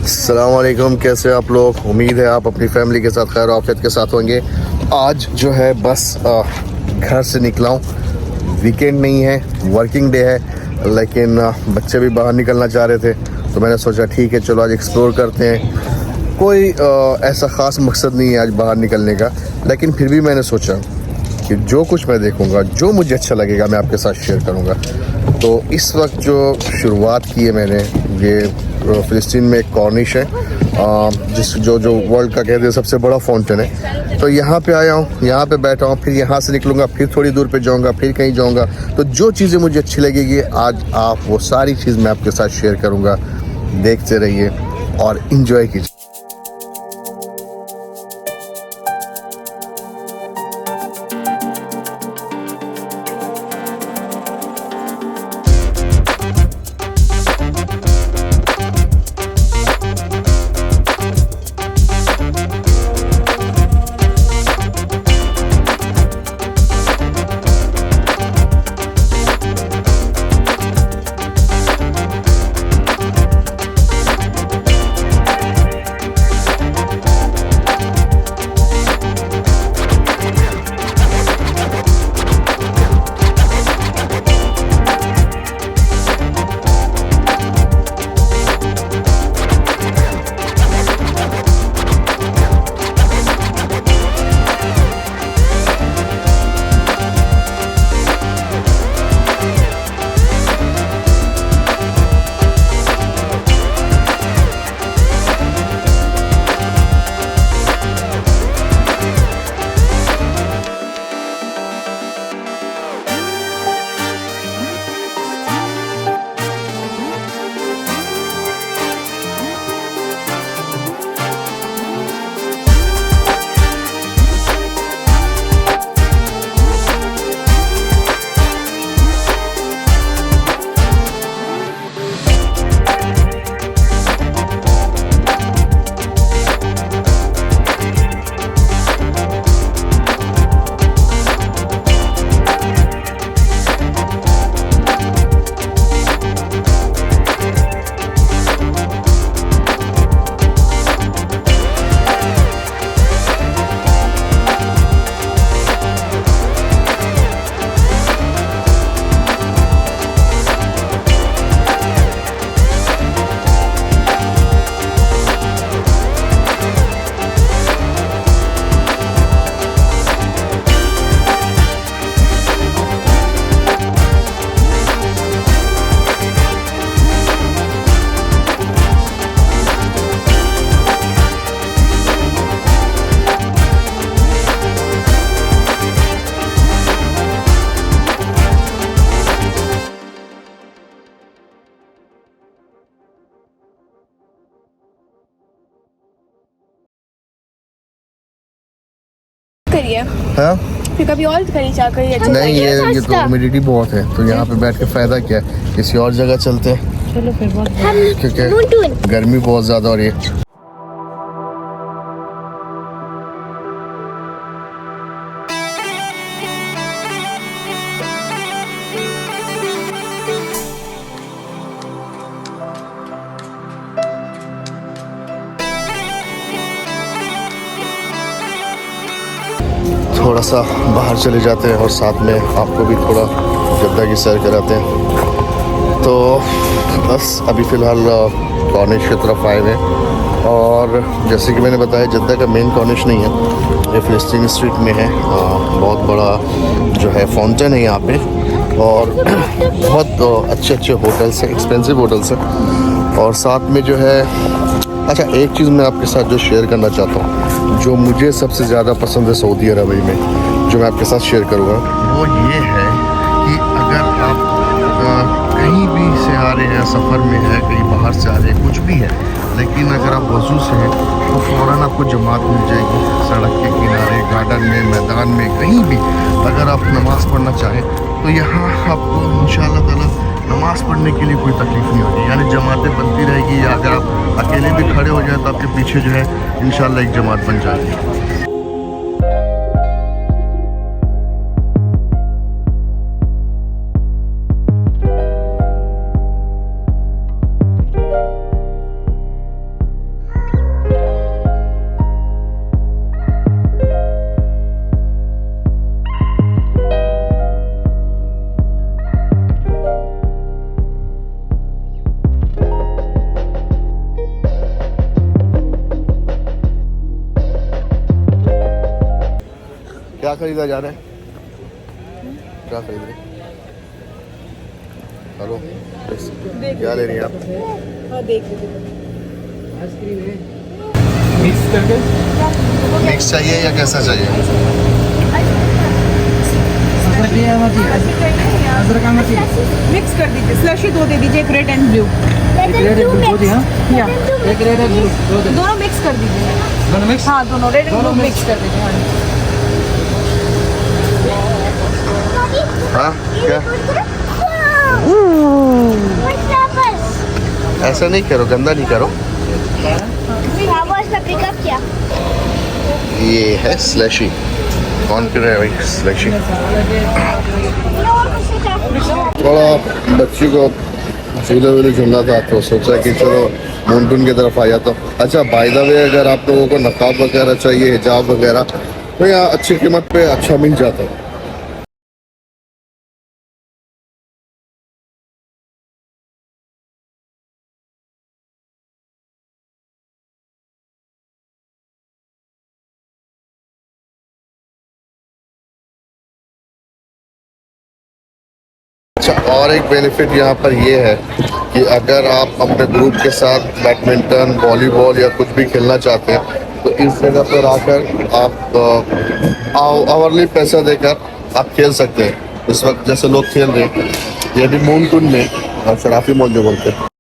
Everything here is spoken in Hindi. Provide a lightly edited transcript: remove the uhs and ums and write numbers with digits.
अस्सलामुअलैकुम, कैसे आप लोग? उम्मीद है आप अपनी फैमिली के साथ खैर आफियत के साथ होंगे। आज जो है बस घर से निकला हूँ। वीकेंड नहीं है, वर्किंग डे है, लेकिन बच्चे भी बाहर निकलना चाह रहे थे तो मैंने सोचा ठीक है चलो आज एक्सप्लोर करते हैं। कोई ऐसा ख़ास मकसद नहीं है आज बाहर निकलने का, लेकिन फिर भी मैंने सोचा कि जो कुछ मैं देखूंगा, जो मुझे अच्छा लगेगा, मैं आपके साथ शेयर करूंगा। तो इस वक्त जो शुरुआत की है मैंने, ये फ़िलिस्तीन में एक कॉर्निश है जिस जो वर्ल्ड का कहते हैं सबसे बड़ा फाउंटेन है। तो यहाँ पे आया हूँ, यहाँ पे बैठा हूँ, फिर यहाँ से निकलूँगा, फिर थोड़ी दूर पे जाऊँगा, फिर कहीं जाऊँगा। तो जो चीज़ें मुझे अच्छी लगेगी आज आप वो सारी चीज़ मैं आपके साथ शेयर करूँगा। देखते रहिए और इन्जॉय कीजिए। करिए हाँ फिर कभी और कहीं जाकर नहीं, ये तो ह्यूमिडिटी बहुत है, तो यहाँ पे बैठ के फ़ायदा क्या है? किसी और जगह चलते हैं। चलो फिर क्योंकि गर्मी बहुत ज़्यादा हो रही है। थोड़ा सा बाहर चले जाते हैं और साथ में आपको भी थोड़ा जद्दा की सैर कराते हैं। तो बस अभी फ़िलहाल कॉर्निश की तरफ आए हुए हैं और जैसे कि मैंने बताया जद्दा का मेन कॉर्निश नहीं है, ये फ़िलिस्तीन स्ट्रीट में है। बहुत बड़ा जो है फाउंटेन है यहाँ पे और बहुत अच्छे होटल्स हैं, एक्सपेंसिव होटल्स हैं। और साथ में जो है अच्छा एक चीज़ मैं आपके साथ जो शेयर करना चाहता हूँ, जो मुझे सबसे ज़्यादा पसंद है सऊदी अरब में, जो मैं आपके साथ शेयर करूँगा, वो ये है कि अगर आप कहीं भी से आ रहे हैं, सफ़र में है, कहीं बाहर से आ रहे हैं, कुछ भी है, लेकिन अगर आप वज़ू से हैं तो फ़ौरन आपको जमात मिल जाएगी। सड़क के किनारे, गार्डन में, मैदान में, कहीं भी अगर आप नमाज़ पढ़ना चाहें तो यहाँ आपको इंशाअल्लाह ताला नमाज़ पढ़ने के लिए कोई तकलीफ़ नहीं होगी। यानी जमातें बनती रहेगी, या अगर आप अकेले भी खड़े हो जाए तो आपके पीछे जो है इंशाअल्लाह एक जमात बन जाएगी। क्या खरीदा जा रहा है? क्या खरीद रहे? हेलो, क्या ले रही हैं आप? हाँ देख मिक्स करके मिक्स चाहिए या कैसा चाहिए? मिक्स कर दीजिए, स्लशी दो दे दीजिए, एक रेड एंड ब्लू। एक रेड एक ब्लू दी, हाँ या एक रेड एक ब्लू दो दे दोनों मिक्स कर दीजिए। दोनों मिक्स हाँ दोनों रेड एंड ब्लू दोनों मिक्स कर दीजिए। हाँ हाँ क्या? ऐसा नहीं करो, गंदा नहीं करो। ये है स्लशी, कौन कर रहा है भाई स्लशी? थोड़ा बच्ची को झूले वूले झूलना था तो सोचा कि चलो माउंटेन की तरफ आ जाता हूँ। अच्छा बाय द वे, अगर आप लोगों को नकाब वगैरह चाहिए, हिजाब वगैरह, तो यहाँ अच्छी कीमत पे अच्छा मिल जाता है। अच्छा, और एक बेनिफिट यहाँ पर ये है कि अगर आप अपने ग्रुप के साथ बैडमिंटन, वॉलीबॉल या कुछ भी खेलना चाहते हैं तो इस जगह पर आकर आप आवरली पैसा देकर आप खेल सकते हैं। इस वक्त जैसे लोग खेल रहे हैं, ये भी माउंटेन में शराफी मॉल जो बोलते हैं।